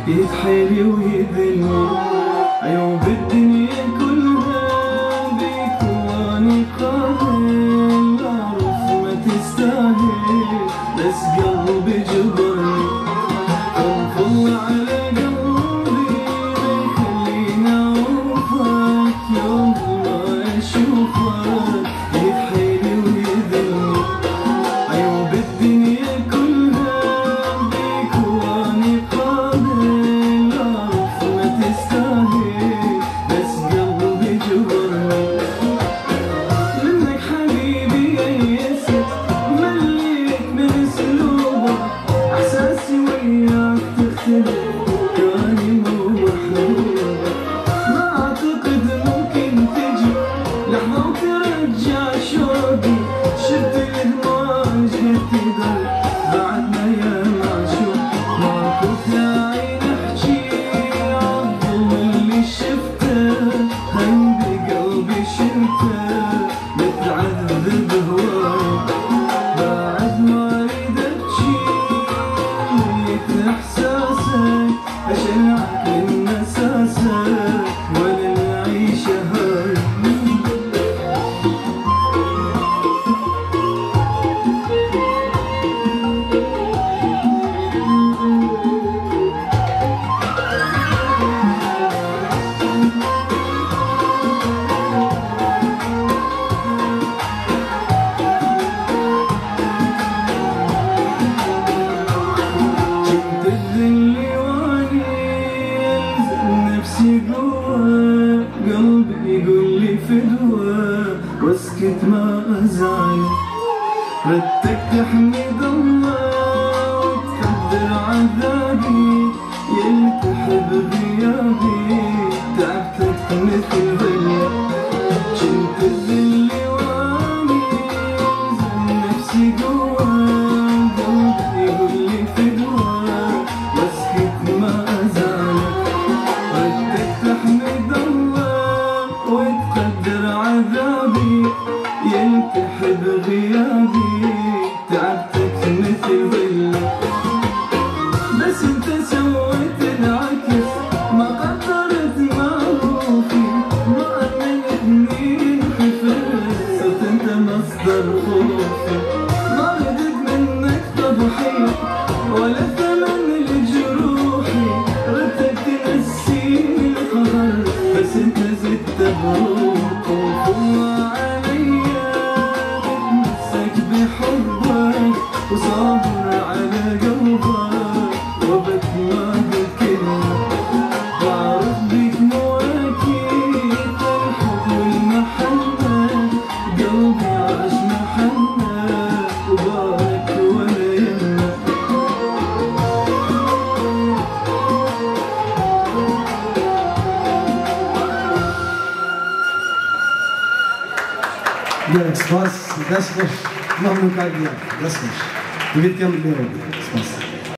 يتحيلي ويذلني. عيوب الدنيا كلها بيك واني قابل، اعرف ما تستاهل بس قلبي جبرني. خوف الله على قلبي ما يخليني اوفاك، يوم ما اشوفك يتحيلي ويذلني. عيوب الدنيا كلها بيك واني قابل، اعرف ما تستاهل بس قلبي جبرني. منك حبيبي يئست مليت من اسلوبك، احساسي وياك تختلف كاني مو محبوبك. ما اعتقد ممكن تجي لحظة وترجع شوقي، شفت الهموم جهت تقدر بعدنا يا معشوق. ما كنت عين احجي عالظلم اللي شفته، هم بقلبي شلته متعذب هواي. بعد ما اريد ابجي ميت احساسك، اشلعك من اساسك ولا العيشه هاي. جبت الذل واني الزم نفسي جوا، قلبي يقول لي فدوى واسكت ما ازعل. ردك تحمد الله وتقدر عذابي، يلتحب غيابي تعبتك مثل ظلي. جبت الذل واني الزم نفسي جوا، قلبي يقول لي فدوى واسكت ما ازعل. ردك تحمد الله وتقدر عذابي، يلتحب غيابي تعبتك مثل ظلي. بس انت سويت العكس، ما قدرت معروفي، ما امنتني خفت صرت انت مصدر خوفي. ما ردت منك تضحية ولا ثمن لجروحي، ردك تنسيني القهر بس انت زدت بروح. خوف الله عليا بتمسك بحبك، وصابر على قلبك وبك ما قلت كلمة. بعرف بيك مو اكيد الحب والمحبة، قلبي عاش محنة وبارك ولا يمه. يا سباس دسمش مهما كان يا دسمش تبي تكمل ليه سباس.